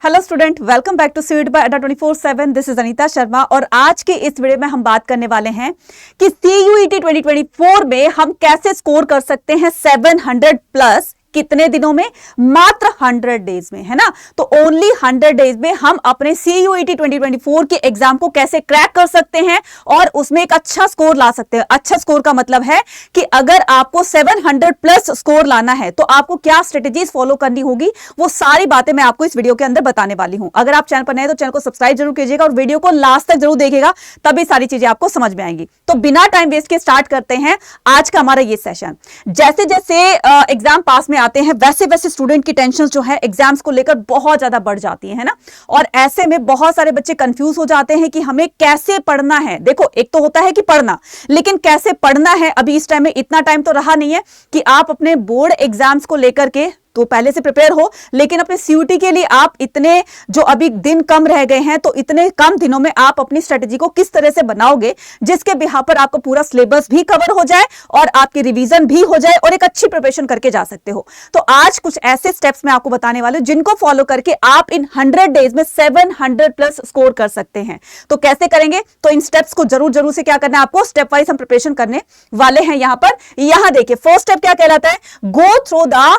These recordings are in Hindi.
Hello student, welcome back to seat by Adda 24/7। This is Anita Sharma और आज के इस वीडियो में हम बात करने वाले हैं कि CUET 2024 में हम कैसे स्कोर कर सकते हैं 700 प्लस। कितने दिनों में? मात्र 100 डेज में, है ना। तो ओनली 100 डेज में हम अपने CUET 2024 के एग्जाम को कैसे क्रैक कर सकते हैं और उसमें एक अच्छा स्कोर ला सकते हैं। अच्छा स्कोर का मतलब है कि अगर आपको 700 प्लस स्कोर लाना है तो आपको क्या स्ट्रेटेजीज फॉलो करनी होगी, वो सारी बातें मैं आपको इस वीडियो के अंदर बताने वाली हूं। अगर आप चैनल पर नए हैं तो चैनल को सब्सक्राइब जरूर कीजिएगा और वीडियो को लास्ट तक जरूर देखिएगा, तभी सारी चीजें आपको समझ में आएंगी। तो बिना टाइम वेस्ट के स्टार्ट करते हैं आज का हमारा ये सेशन। जैसे जैसे एग्जाम पास में आते हैं वैसे वैसे स्टूडेंट की टेंशन जो है एग्जाम्स को लेकर बहुत ज्यादा बढ़ जाती है ना। और ऐसे में बहुत सारे बच्चे कंफ्यूज हो जाते हैं कि हमें कैसे पढ़ना है। देखो, एक तो होता है कि पढ़ना, लेकिन कैसे पढ़ना है अभी इस टाइम में इतना टाइम तो रहा नहीं है कि आप अपने बोर्ड एग्जाम्स को लेकर के तो पहले से प्रिपेयर हो, लेकिन अपने CUET के लिए आप इतने जो अभी दिन कम रह गए हैं, तो इतने कम दिनों में आप अपनी स्ट्रेटेजी को किस तरह से बनाओगे जिसके बिहाफ पर आपका पूरा सिलेबस भी कवर हो जाए और आपकी रिवीजन भी हो जाए और एक अच्छी प्रिपरेशन करके जा सकते हो। तो आज कुछ ऐसे स्टेप्स मैं आपको बताने वाले हूं जिनको फॉलो करके आप इन 100 डेज में 700 प्लस स्कोर कर सकते हैं। तो कैसे करेंगे? तो इन स्टेप्स को जरूर से क्या करना है आपको, स्टेप वाइज हम प्रिपरेशन करने वाले हैं। यहां पर यहां देखिए, फर्स्ट स्टेप क्या कहलाता है? Go through the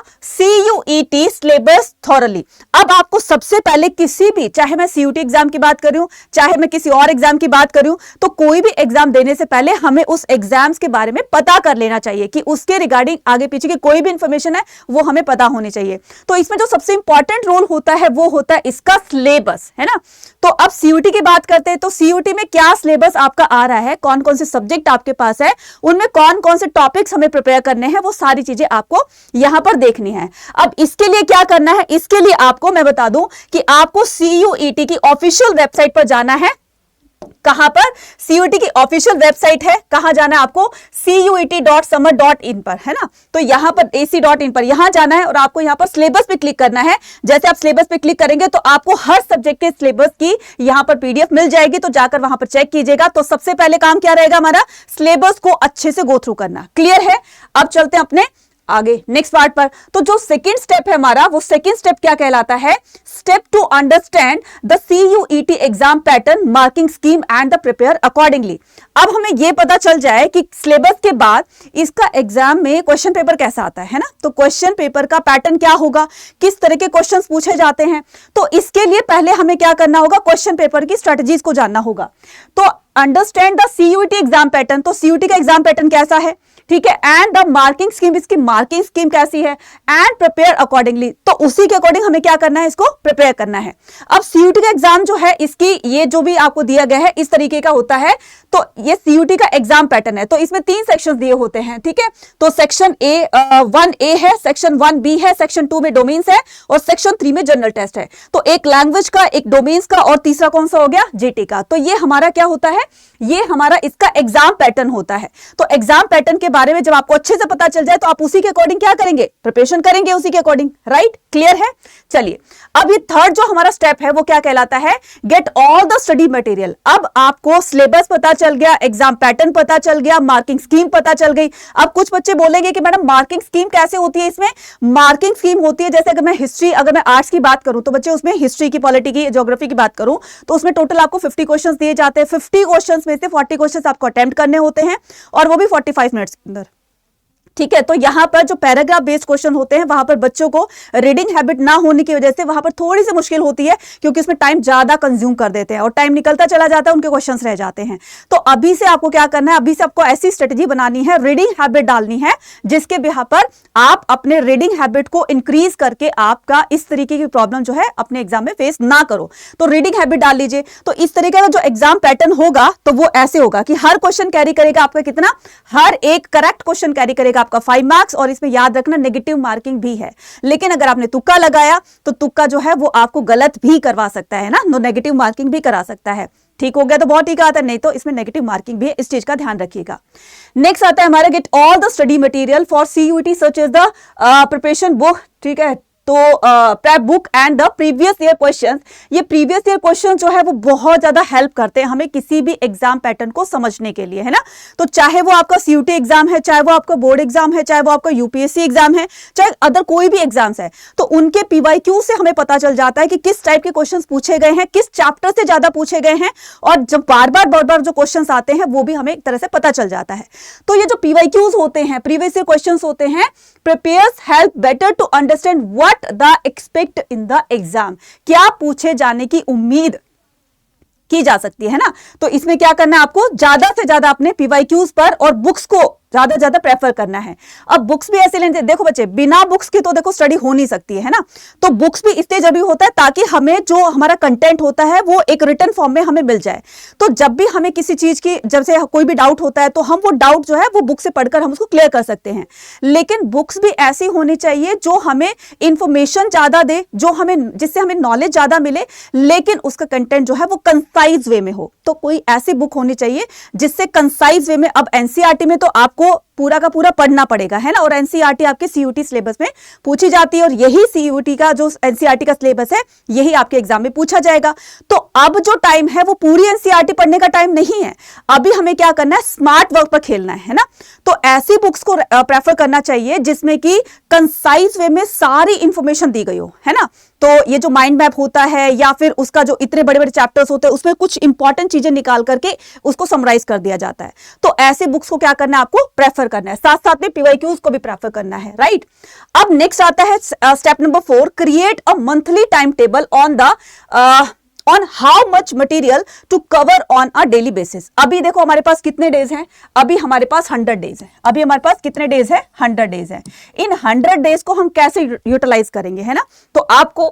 CUET syllabus thoroughly. अब आपको सबसे पहले किसी भी, चाहे मैं CUET एग्जाम की बात कर रही हूं, चाहे मैं किसी और एग्जाम की बात कर रही हूं, तो कोई भी एग्जाम देने से पहले हमें उस एग्जाम्स के बारे में पता कर लेना चाहिए कि उसके रिगार्डिंग आगे पीछे की कोई भी इंफॉर्मेशन है वो हमें पता होनी चाहिए। तो इसमें जो सबसे इंपॉर्टेंट रोल होता है वो होता है इसका सिलेबस, है ना। तो अब CUET की बात करते हैं तो CUET में क्या सिलेबस आपका आ रहा है, कौन कौन से सब्जेक्ट आपके पास है, उनमें कौन कौन से टॉपिक्स हमें प्रिपेयर करने हैं, वो सारी चीजें आपको यहां पर देखनी है। अब इसके लिए क्या करना है? इसके लिए आपको मैं बता दूं कि आपको CUET की ऑफिशियल वेबसाइट पर जाना है। कहां पर? CUET की ऑफिशियल वेबसाइट है, कहां जाना है आपको? CUET.summer.in पर, है ना। तो यहां पर AC.in पर यहां जाना है और आपको यहां पर सिलेबस पे क्लिक करना है। जैसे आप सिलेबस पे क्लिक करेंगे तो आपको हर सब्जेक्ट के सिलेबस की यहां पर PDF मिल जाएगी, तो जाकर वहां पर चेक कीजिएगा। तो सबसे पहले काम क्या रहेगा हमारा? सिलेबस को अच्छे से गो थ्रू करना। क्लियर है? अब चलते हैं अपने आगे नेक्स्ट पार्ट पर। तो जो सेकंड स्टेप है हमारा, वो सेकंड स्टेप क्या कहलाता है? Step two understand the CUET exam pattern, marking scheme and the prepare accordingly. अब हमें यह पता चल जाए कि सिलेबस के बाद इसका एग्जाम में क्वेश्चन पेपर कैसा आता है ना। तो क्वेश्चन पेपर का पैटर्न क्या होगा, किस तरह के क्वेश्चंस पूछे जाते हैं, तो इसके लिए पहले हमें क्या करना होगा? क्वेश्चन पेपर की स्ट्रेटजीज को जानना होगा। तो understand the CUET exam pattern, तो CUET का एग्जाम पैटर्न कैसा है, ठीक है, एंड द मार्किंग स्कीम, इसकी मार्किंग स्कीम कैसी है, एंड प्रिपेयर अकॉर्डिंगली। तो उसी के अकॉर्डिंग हमें क्या करना है? इसको प्रिपेयर करना है। अब CUET का एग्जाम जो है, इसकी ये जो भी आपको दिया गया है इस तरीके का होता है। तो ये CUET का एग्जाम पैटर्न है। तो इसमें 3 सेक्शन दिए होते हैं, ठीक है। तो सेक्शन 1A है, सेक्शन 1B है, सेक्शन 2 में डोमेन्स है और सेक्शन 3 में जनरल टेस्ट है। तो एक लैंग्वेज का, एक डोमेन्स का और तीसरा कौन सा हो गया? GT का। तो ये हमारा क्या होता है? ये हमारा इसका एग्जाम पैटर्न होता है। तो एग्जाम पैटर्न के बारे में जब आपको अच्छे से पता चल जाए तो आप उसी के अकॉर्डिंग क्या करेंगे? प्रिपरेशन करेंगे उसी के अकॉर्डिंग, राइट। क्लियर है? चलिए, अब ये थर्ड जो हमारा स्टेप है वो क्या कहलाता है? Gate all the study material. अब आपको सिलेबस पता चल गया, एग्जाम पैटर्न पता चल गया, मार्किंग स्कीम पता चल गई। अब कुछ बच्चे बोलेंगे कि मैडम मार्किंग स्कीम कैसे होती है? इसमें मार्किंग स्कीम होती है, जैसे अगर मैं हिस्ट्री, अगर मैं आर्ट्स की बात करूं तो बच्चे उसमें हिस्ट्री की, पॉलिटी की, ज्योग्राफी की बात करूं तो उसमें टोटल आपको 50 क्वेश्चन दिए जाते हैं। 50 क्वेश्चन में से 40 क्वेश्चन आपको अटेम्प्ट करने होते हैं और वो भी 45 मिनट्स के अंदर, ठीक है। तो यहां पर जो पैराग्राफ बेस्ड क्वेश्चन होते हैं वहां पर बच्चों को रीडिंग हैबिट ना होने की वजह से वहां पर थोड़ी सी मुश्किल होती है, क्योंकि उसमें टाइम ज्यादा कंज्यूम कर देते हैं और टाइम निकलता चला जाता है, उनके क्वेश्चंस रह जाते हैं। तो अभी से आपको क्या करना है? अभी से आपको ऐसी स्ट्रेटजी बनानी है, रीडिंग हैबिट डालनी है, जिसके बिहाफ पर आप अपने रीडिंग हैबिट को इंक्रीज करके आपका इस तरीके की प्रॉब्लम जो है अपने एग्जाम में फेस ना करो। तो रीडिंग हैबिट डाल लीजिए। तो इस तरीके का जो एग्जाम पैटर्न होगा तो वो ऐसे होगा कि हर क्वेश्चन कैरी करेगा आपका कितना? हर एक करेक्ट क्वेश्चन कैरी करेगा आपका 5 मार्क्स, और इसमें याद रखना नेगेटिव मार्किंग भी है। लेकिन अगर आपने तुक्का लगाया तो तुक्का जो है वो आपको गलत भी करवा सकता है ना, नो नेगेटिव मार्किंग भी करा सकता है। ठीक हो गया तो बहुत ठीक आता है, नहीं तो इसमें नेगेटिव मार्किंग भी है, इस चीज का ध्यान रखिएगा। नेक्स्ट आता है हमारा get all the study material for CUET such as the preparation book, ठीक है, तो prep book and the previous year questions, ये प्रीवियस ईयर क्वेश्चन जो है वो बहुत ज्यादा हेल्प करते हैं हमें किसी भी एग्जाम पैटर्न को समझने के लिए, है ना। तो चाहे वो आपका सीयूटी एग्जाम है, चाहे वो आपका बोर्ड एग्जाम है, चाहे वो आपका यूपीएससी एग्जाम है, चाहे अदर कोई भी एग्जाम्स है, तो उनके पीवाईक्यू से हमें पता चल जाता है कि किस टाइप के क्वेश्चंस पूछे गए हैं, किस चैप्टर से ज्यादा पूछे गए हैं, और जब बार बार जो क्वेश्चंस आते हैं वो भी हमें एक तरह से पता चल जाता है। तो ये जो पीवाईक्यूज होते हैं, प्रीवियस ईयर क्वेश्चंस होते हैं, prepares help better to understand what the expect in the exam, क्या पूछे जाने की उम्मीद की जा सकती है ना। तो इसमें क्या करना है, आपको ज्यादा से ज्यादा अपने पीवाईक्यूज पर और बुक्स को ज्यादा ज्यादा प्रेफर करना है। अब बुक्स भी ऐसे लेने, देखो बच्चे बिना बुक्स के तो देखो स्टडी हो नहीं सकती है ना, तो बुक्स भी इसलिए जरूरी होता है ताकि हमें जो हमारा कंटेंट होता है वो एक रिटन फॉर्म में हमें मिल जाए। तो जब भी हमें किसी चीज की, जब से कोई भी डाउट होता है तो हम वो डाउट जो है वो बुक से पढ़कर हम उसको क्लियर कर सकते हैं। लेकिन बुक्स भी ऐसी होनी चाहिए जो हमें इंफॉर्मेशन ज्यादा दे, जो हमें, जिससे हमें नॉलेज ज्यादा मिले, लेकिन उसका कंटेंट जो है वो कंसाइज वे में हो। तो कोई ऐसी बुक होनी चाहिए जिससे कंसाइज वे में, अब एनसीईआरटी में तो आपको पूरा का पूरा पढ़ना पड़ेगा, है ना, और एनसीईआरटी आपके सीयूटी सिलेबस में पूछी जाती है, और यही सीयूटी का जो एनसीईआरटी का सिलेबस है यही आपके एग्जाम में पूछा जाएगा। तो अब जो टाइम है वो पूरी एनसीईआरटी पढ़ने का टाइम नहीं है, अभी हमें क्या करना है, स्मार्ट वर्क पर खेलना है ना। तो ऐसी बुक्स को प्रेफर करना चाहिए जिसमें कि कंसाइज वे में सारी इंफॉर्मेशन दी गई हो, है ना। तो ये जो माइंड मैप होता है या फिर उसका जो इतने बड़े बड़े चैप्टर्स होते हैं उसमें कुछ इंपॉर्टेंट चीजें निकाल करके उसको समराइज कर दिया जाता है। तो ऐसे बुक्स को क्या करना है, आपको प्रेफर करना है, साथ साथ में पीवाईक्यूज को भी प्रेफर करना है, राइट। अब नेक्स्ट आता है step number 4, create a monthly time table on how much material to cover on a daily basis. अभी देखो हमारे पास कितने डेज हैं, अभी हमारे पास 100 डेज है, अभी हमारे पास कितने डेज है, 100 डेज है। इन 100 डेज को हम कैसे यूटिलाइज करेंगे, है ना। तो आपको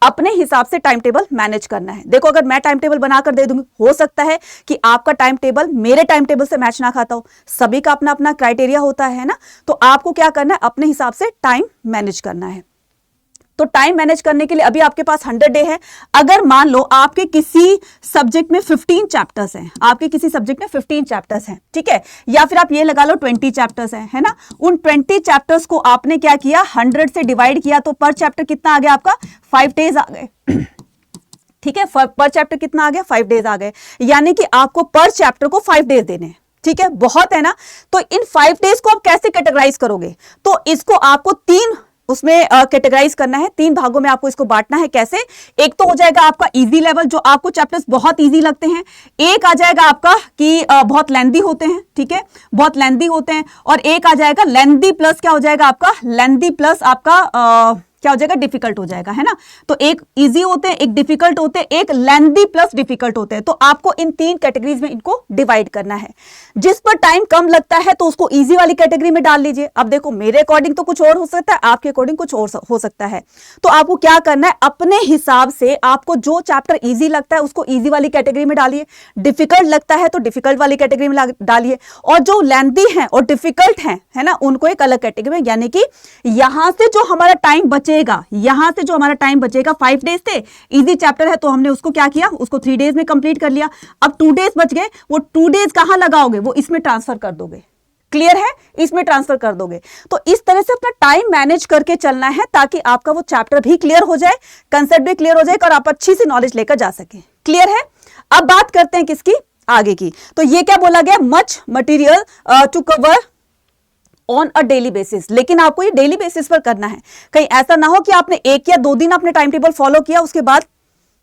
अपने हिसाब से टाइम टेबल मैनेज करना है। देखो अगर मैं टाइम टेबल बनाकर दे दूंगी, हो सकता है कि आपका टाइम टेबल मेरे टाइम टेबल से मैच ना खाता हो, सभी का अपना अपना क्राइटेरिया होता है ना। तो आपको क्या करना है, अपने हिसाब से टाइम मैनेज करना है। तो टाइम मैनेज करने के लिए अभी आपके पास 100 डे है। अगर मान लो आपके किसी सब्जेक्ट में 15 चैप्टर्स हैं, आपके किसी सब्जेक्ट में 15 चैप्टर्स हैं, ठीक है, या फिर आप ये लगा लो 20 चैप्टर्स हैं, है ना। उन 20 चैप्टर्स को आपने क्या किया, 100 से डिवाइड किया, तो पर चैप्टर कितना आ गया आपका, 5 डेज आ गए। ठीक है, पर चैप्टर कितना आ गया, 5 डेज आ गए, यानी कि आपको पर चैप्टर को 5 डेज देने हैं। ठीक है, बहुत है ना। तो इन 5 डेज को आप कैसे कैटेगराइज करोगे, तो इसको आपको 3 उसमें कैटेगराइज करना है, 3 भागों में आपको इसको बांटना है। कैसे, एक तो हो जाएगा आपका इजी लेवल, जो आपको चैप्टर्स बहुत इजी लगते हैं। एक आ जाएगा आपका कि बहुत लेंदी होते हैं, ठीक है, बहुत लेंदी होते हैं। और एक आ जाएगा लेंदी प्लस क्या हो जाएगा आपका, लेंदी प्लस आपका क्या हो जाएगा, डिफिकल्ट हो जाएगा, है ना। तो एक इजी होते हैं, एक डिफिकल्ट होते हैं, एक लेंदी प्लस डिफिकल्ट होते हैं। तो आपको इन 3 कैटेगरीज में इनको डिवाइड करना है। जिस पर टाइम कम लगता है तो उसको इजी वाली कैटेगरी में डाल लीजिए। अब देखो मेरे अकॉर्डिंग तो कुछ और हो सकता है, आपके अकॉर्डिंग कुछ और हो सकता है। तो आपको क्या करना है, अपने हिसाब से आपको जो चैप्टर इजी लगता है उसको इजी वाली कैटेगरी में डालिए, डिफिकल्ट लगता है तो डिफिकल्ट वाली कैटेगरी में डालिए, और जो लेंदी है और डिफिकल्ट है ना, उनको एक अलग कैटेगरी में। यानी कि यहां से जो हमारा टाइम बचेगा, यहां से जो हमारा टाइम बचेगा, 5 डेज थे, इजी चैप्टर है तो हमने उसको क्या किया, उसको 3 डेज में कंप्लीट कर लिया। अब 2 डेज बच गए, वो 2 डेज कहां लगाओगे, वो इसमें ट्रांसफर कर दोगे। क्लियर है, इसमें ट्रांसफर कर दोगे। तो इस तरह से अपना टाइम मैनेज करके चलना है ताकि आपका वो चैप्टर भी क्लियर हो जाए, कंसेप्ट भी क्लियर हो जाए और आप अच्छी सी नॉलेज लेकर जा सके। क्लियर है। अब बात करते हैं किसकी, आगे की। तो ये क्या बोला गया, much material to cover on a daily basis. लेकिन आपको ये डेली बेसिस पर करना है, कहीं ऐसा ना हो कि आपने 1 या 2 दिन अपने टाइम टेबल फॉलो किया, उसके बाद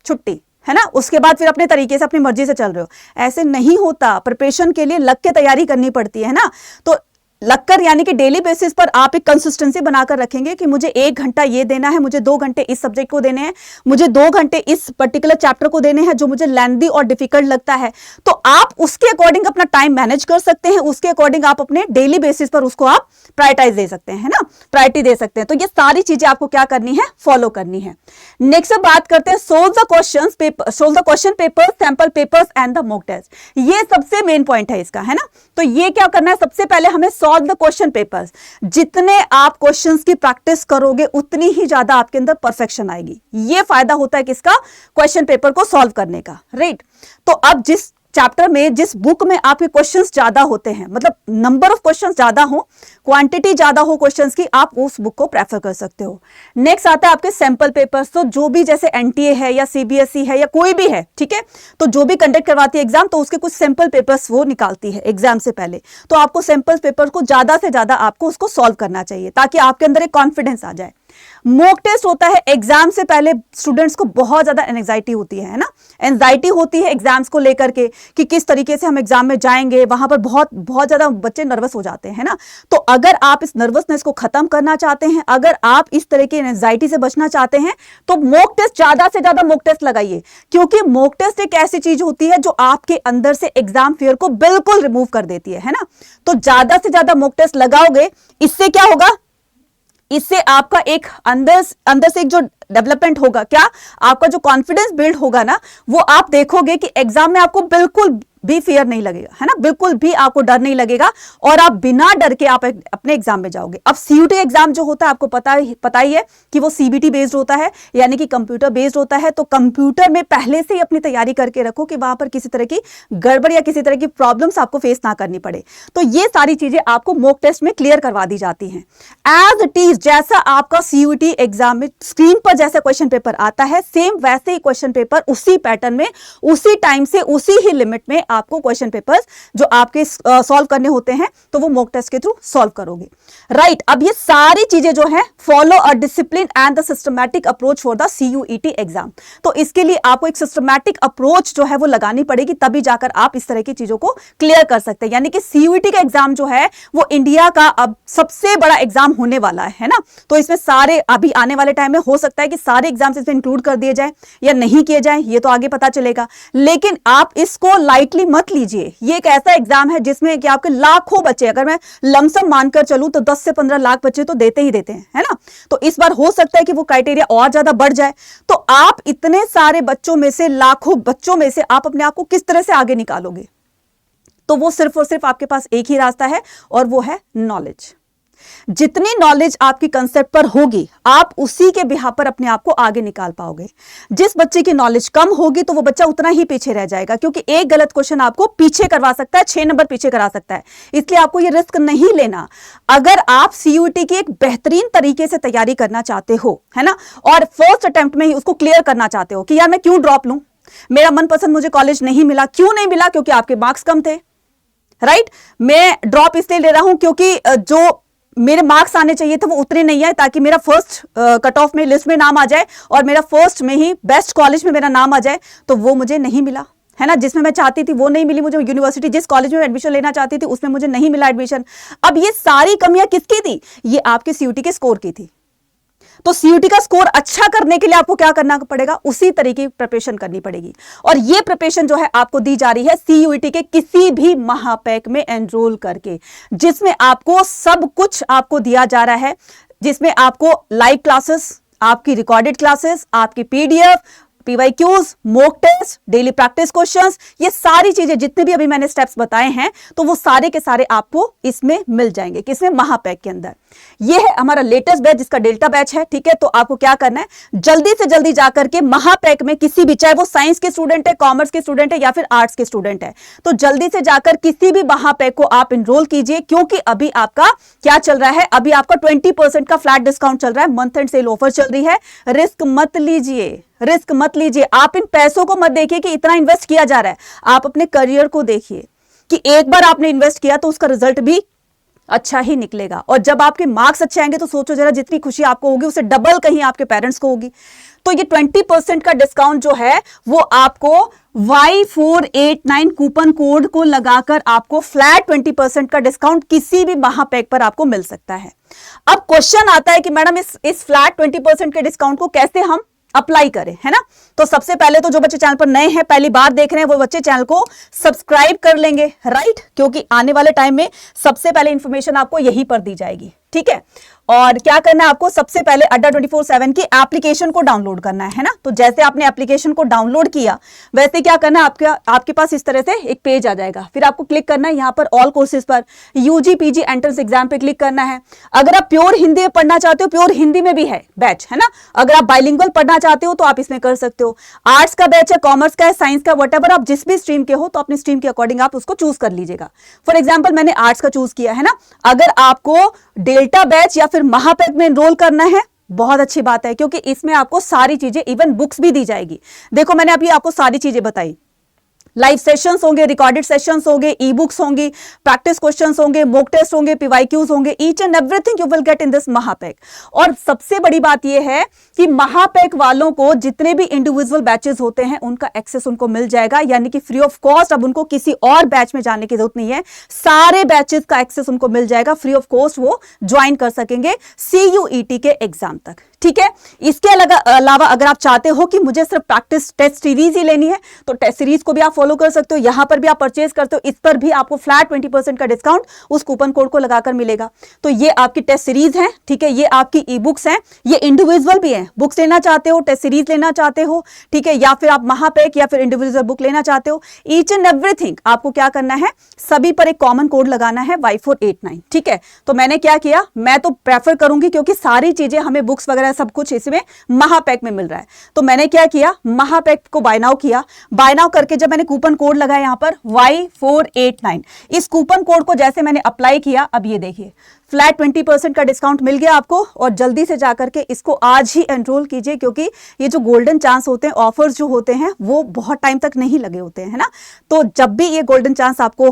छुट्टी, है ना, उसके बाद फिर अपने तरीके से अपनी मर्जी से चल रहे हो। ऐसे नहीं होता, प्रिपरेशन के लिए लग के तैयारी करनी पड़ती है ना। तो लगकर यानी कि डेली बेसिस पर आप एक कंसिस्टेंसी बनाकर रखेंगे कि मुझे 1 घंटा ये देना है, मुझे 2 घंटे इस सब्जेक्ट को देने हैं, मुझे 2 घंटे इस पर्टिकुलर चैप्टर को देने हैं जो मुझे लेंदी और डिफिकल्ट लगता है। तो आप उसके अकॉर्डिंग अपना टाइम मैनेज कर सकते हैं, उसके अकॉर्डिंग आप अपने डेली बेसिस पर उसको आप प्रायोरिटाइज दे सकते हैं, है ना, प्रायोरिटी दे सकते हैं। तो ये सारी चीजें आपको क्या करनी है, फॉलो करनी है। नेक्स्ट बात करते हैं solve the question paper, sample papers and the mock test. ये सबसे मेन पॉइंट है इसका, है ना। तो ये क्या करना है, सबसे पहले हमें सॉल्व द क्वेश्चन पेपर्स। जितने आप क्वेश्चंस की प्रैक्टिस करोगे उतनी ही ज्यादा आपके अंदर परफेक्शन आएगी। ये फायदा होता है किसका, क्वेश्चन पेपर को सॉल्व करने का, राइट। तो अब जिस चैप्टर में जिस बुक में आपके क्वेश्चंस ज्यादा होते हैं, मतलब नंबर ऑफ क्वेश्चंस ज्यादा हो, क्वांटिटी ज्यादा हो क्वेश्चंस की, आप उस बुक को प्रेफर कर सकते हो। नेक्स्ट आता है आपके सैंपल पेपर्स। तो जो भी जैसे एनटीए है या सीबीएसई है या कोई भी है, ठीक है, तो जो भी कंडक्ट करवाती है एग्जाम, तो उसके कुछ सैंपल पेपर्स वो निकालती है एग्जाम से पहले। तो आपको सैंपल पेपर को ज्यादा से ज्यादा आपको उसको सॉल्व करना चाहिए ताकि आपके अंदर एक कॉन्फिडेंस आ जाए। मॉक टेस्ट होता है एग्जाम से पहले, स्टूडेंट्स को बहुत ज्यादा एंजाइटी होती है ना, एंजाइटी होती है एग्जाम्स को लेकर के कि किस तरीके से हम एग्जाम में जाएंगे, वहां पर बहुत बहुत ज्यादा बच्चे नर्वस हो जाते हैं ना। तो अगर आप इस नर्वसनेस को खत्म करना चाहते हैं, अगर आप इस तरह की एंजाइटी से बचना चाहते हैं, तो मॉक टेस्ट ज्यादा से ज्यादा मॉक टेस्ट लगाइए, क्योंकि मॉक टेस्ट एक ऐसी चीज होती है जो आपके अंदर से एग्जाम फियर को बिल्कुल रिमूव कर देती है ना। तो ज्यादा से ज्यादा मॉक टेस्ट लगाओगे, इससे क्या होगा, इससे आपका एक अंदर से एक जो डेवलपमेंट होगा, क्या आपका जो कॉन्फिडेंस बिल्ड होगा ना, वो आप देखोगे कि एग्जाम में आपको बिल्कुल भी फियर नहीं लगेगा, है ना, बिल्कुल भी आपको डर नहीं लगेगा और आप बिना डर के आप अपने एग्जाम में जाओगे। अब सीयूटी एग्जाम जो होता है आपको पता ही है कि वो सीबीटी बेस्ड होता है, यानी कि कंप्यूटर बेस्ड होता है। तो कंप्यूटर में पहले से ही अपनी तैयारी करके रखो कि वहां पर किसी तरह की गड़बड़ या किसी तरह की प्रॉब्लम्स आपको फेस ना करनी पड़े। तो ये सारी चीजें आपको मॉक टेस्ट में क्लियर करवा दी जाती हैं। एज इट इज जैसा आपका सीयूटी एग्जाम में स्क्रीन पर जैसा क्वेश्चन पेपर आता है, सेम वैसे ही क्वेश्चन पेपर उसी पैटर्न में, उसी टाइम से, उसी ही लिमिट में आपको क्वेश्चन पेपर्स जो आपके सॉल्व करने होते हैं, तो वो मॉक टेस्ट के थ्रू सॉल्व करोगे। राइट, अब ये सारी चीजें जो है, follow a discipline and the systematic approach for the CUET exam. तो इसके लिए आपको एक सिस्टमैटिक अप्रोच जो है वो लगानी पड़ेगी, तभी जाकर आप इस तरह की चीजों को क्लियर कर सकते हैं। यानी कि सीयूईटी का एग्जाम जो है वो इंडिया का अब सबसे बड़ा एग्जाम होने वाला है ना। तो इसमें सारे अभी आने वाले टाइम में हो सकता है कि सारे एग्जाम्स इसमें इंक्लूड कर दिए जाए या नहीं किए जाए, ये तो आगे पता चलेगा, लेकिन आप इसको लाइटली मत लीजिए। ये एक ऐसा एग्जाम है जिसमें कि आपके लाखों बच्चे, अगर मैं लमसम मानकर चलूं तो 10 से 15 लाख बच्चे तो देते ही देते हैं, है ना। तो इस बार हो सकता है कि वो क्राइटेरिया और ज्यादा बढ़ जाए। तो आप इतने सारे बच्चों में से, लाखों बच्चों में से आप अपने आप को किस तरह से आगे निकालोगे? तो वो सिर्फ और सिर्फ आपके पास एक ही रास्ता है और वो है नॉलेज। जितनी नॉलेज आपकी कंसेप्ट पर होगी, आप उसी के बिहाफ पर अपने आप को आगे निकाल पाओगे। जिस बच्चे की नॉलेज कम होगी तो वो बच्चा उतना ही पीछे रह जाएगा, क्योंकि एक गलत क्वेश्चन आपको पीछे करवा सकता है, 6 नंबर पीछे करा सकता है। इसलिए आपको ये रिस्क नहीं लेना। अगर आप सीयूईटी की एक बेहतरीन तरीके से तैयारी करना चाहते हो, है ना, और फर्स्ट अटेम्प्ट में ही उसको क्लियर करना चाहते हो कि यार मैं क्यों ड्रॉप लूं, मेरा मनपसंद मुझे कॉलेज नहीं मिला, क्यों नहीं मिला? क्योंकि आपके मार्क्स कम थे। राइट, मैं ड्रॉप इसलिए ले रहा हूं क्योंकि जो मेरे मार्क्स आने चाहिए थे वो उतने नहीं आए, ताकि मेरा फर्स्ट कट ऑफ में लिस्ट में नाम आ जाए और मेरा फर्स्ट में ही बेस्ट कॉलेज में मेरा नाम आ जाए, तो वो मुझे नहीं मिला, है ना। जिसमें मैं चाहती थी वो नहीं मिली मुझे यूनिवर्सिटी, जिस कॉलेज में एडमिशन लेना चाहती थी उसमें मुझे नहीं मिला एडमिशन। अब ये सारी कमियां किसकी थी? ये आपके सीयूटी के स्कोर की थी। तो सीयूटी का स्कोर अच्छा करने के लिए आपको क्या करना पड़ेगा? उसी तरीके की प्रिपरेशन करनी पड़ेगी। और ये प्रिपरेशन जो है आपको दी जा रही है सीयूईटी के किसी भी महापैक में एनरोल करके, जिसमें आपको सब कुछ आपको दिया जा रहा है, जिसमें आपको लाइव क्लासेस, आपकी रिकॉर्डेड क्लासेस, आपकी PDF, PYQs, mock test, daily practice questions, ये सारी चीजें जितने भी अभी मैंने स्टेप्स बताए हैं, तो वो सारे के सारे आपको इसमें मिल जाएंगे। किसमें? महापैक के अंदर। ये है हमारा लेटेस्ट बैच जिसका डेल्टा बैच है, ठीक है। तो आपको क्या करना है, जल्दी से जल्दी जाकर के महापैक में किसी भी, चाहे वो साइंस के स्टूडेंट है, कॉमर्स के स्टूडेंट है या फिर आर्ट्स के स्टूडेंट है, तो जल्दी से जाकर किसी भी महापैक को आप एनरोल कीजिए, क्योंकि अभी आपका क्या चल रहा है, अभी आपका 20% का फ्लैट डिस्काउंट चल रहा है, मंथ एंड सेल ऑफर चल रही है। रिस्क मत लीजिए, रिस्क मत लीजिए। आप इन पैसों को मत देखिए कि इतना इन्वेस्ट किया जा रहा है, आप अपने करियर को देखिए कि एक बार आपने इन्वेस्ट किया तो उसका रिजल्ट भी अच्छा ही निकलेगा। और जब आपके मार्क्स अच्छे आएंगे तो सोचो जरा, जितनी खुशी आपको होगी उससे डबल कहीं आपके पेरेंट्स को होगी। तो ये 20% का डिस्काउंट जो है वो आपको Y489 कूपन कोड को लगाकर आपको फ्लैट 20% का डिस्काउंट किसी भी महापैक पर आपको मिल सकता है। अब क्वेश्चन आता है कि मैडम इस फ्लैट 20% के डिस्काउंट को कैसे हम अप्लाई करें, है ना। तो सबसे पहले तो जो बच्चे चैनल पर नए हैं, पहली बार देख रहे हैं, वो बच्चे चैनल को सब्सक्राइब कर लेंगे, राइट, क्योंकि आने वाले टाइम में सबसे पहले इंफॉर्मेशन आपको यहीं पर दी जाएगी। ठीक है। और क्या करना है आपको, सबसे पहले अड्डा 24/7 की एप्लीकेशन को डाउनलोड करना है ना। तो जैसे आपने एप्लीकेशन को डाउनलोड किया वैसे क्या करना है, आपके पास इस तरह से एक पेज आ जाएगा। फिर आपको क्लिक करना है यहाँ पर ऑल कोर्सेज पर, यूजी पीजी एंट्रेंस एग्जाम पे क्लिक करना है। अगर आप प्योर हिंदी में पढ़ना चाहते हो, प्योर हिंदी में भी है बैच, है ना। अगर आप बाइलिंगुअल पढ़ना चाहते हो तो आप इसमें कर सकते हो। आर्ट्स का बैच है, कॉमर्स का है, साइंस का, व्हाटएवर आप जिस भी स्ट्रीम के हो तो अपनी स्ट्रीम के अकॉर्डिंग आप उसको चूज कर लीजिएगा। फॉर एग्जाम्पल मैंने आर्ट्स का चूज किया है ना। अगर आपको डेल्टा बैच या फिर महापैक में एनरोल करना है, बहुत अच्छी बात है, क्योंकि इसमें आपको सारी चीजें, इवन बुक्स भी दी जाएगी। देखो मैंने अभी आपको सारी चीजें बताई, लाइव सेशंस होंगे, रिकॉर्डेड सेशंस होंगे, ई बुक्स होंगी, प्रैक्टिस क्वेश्चंस होंगे, मॉक टेस्ट होंगे, पीवाईक्यूज होंगे, each and everything you will get in this महापैक। और सबसे बड़ी बात यह है कि महापैक वालों को जितने भी इंडिविजुअल बैचेस होते हैं उनका एक्सेस उनको मिल जाएगा, यानी कि फ्री ऑफ कॉस्ट। अब उनको किसी और बैच में जाने की जरूरत नहीं है, सारे बैचेस का एक्सेस उनको मिल जाएगा, फ्री ऑफ कॉस्ट वो ज्वाइन कर सकेंगे CUET के एग्जाम तक, ठीक है। इसके अलावा अगर आप चाहते हो कि मुझे सिर्फ प्रैक्टिस टेस्ट सीरीज ही लेनी है तो टेस्ट सीरीज को भी आप फॉलो कर सकते हो। यहां पर भी आप परचेज करते हो, इस पर भी आपको फ्लैट 20% का डिस्काउंट उस कूपन कोड को लगाकर मिलेगा। तो ये आपकी टेस्ट सीरीज है, ठीक है। ये आपकी ई बुक्स हैं, ये इंडिविजुअल भी है। बुक्स लेना चाहते हो, टेस्ट सीरीज लेना चाहते हो, ठीक है, या फिर आप महापैक या फिर इंडिविजुअल बुक लेना चाहते हो, ईच एंड एवरीथिंग आपको क्या करना है, सभी पर एक कॉमन कोड लगाना है Y489, ठीक है। तो मैंने क्या किया, मैं तो प्रेफर करूंगी क्योंकि सारी चीजें हमें बुक्स वगैरह सब कुछ इसमें महापैक में मिल रहा है, तो मैंने क्या किया, महापैक को बाय नाउ किया। बाय नाउ करके जब मैंने कूपन कोड लगाया यहां पर Y489, इस कूपन कोड को जैसे मैंने अप्लाई किया, अब ये देखिए फ्लैट 20% का डिस्काउंट मिल गया आपको। और जल्दी से जाकर के इसको आज ही एनरोल कीजिए, क्योंकि ये जो गोल्डन चांस होते हैं, ऑफर्स जो होते हैं वो बहुत टाइम तक नहीं लगे होते हैं, है ना। तो जब भी ये गोल्डन चांस आपको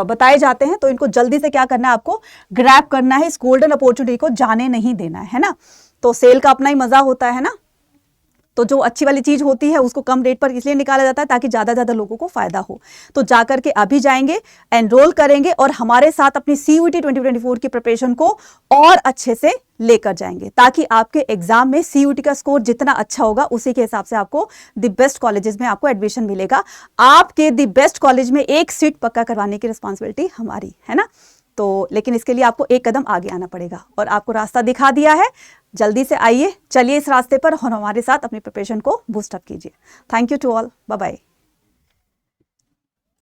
बताए जाते हैं तो इनको जल्दी से क्या करना है, आपको ग्रैब करना है, इस गोल्डन अपॉर्चुनिटी को जाने नहीं देना है ना। तो सेल का अपना ही मजा होता है ना। तो जो अच्छी वाली चीज होती है उसको कम रेट पर इसलिए निकाला जाता है ताकि ज्यादा लोगों को फायदा हो। तो जाकर के अभी जाएंगे, एनरोल करेंगे और हमारे साथ अपनी CUET 2024 की प्रिपरेशन को और अच्छे से लेकर जाएंगे, ताकि आपके एग्जाम में CUET का स्कोर जितना अच्छा होगा उसी के हिसाब से आपको द बेस्ट कॉलेजेस में आपको एडमिशन मिलेगा। आपके द बेस्ट कॉलेज में एक सीट पक्का करवाने की रिस्पॉन्सिबिलिटी हमारी है ना। तो लेकिन इसके लिए आपको एक कदम आगे आना पड़ेगा और आपको रास्ता दिखा दिया है। जल्दी से आइए, चलिए इस रास्ते पर और हमारे साथ अपनी प्रिपरेशन को बूस्ट अप कीजिए। Thank you to all, bye bye.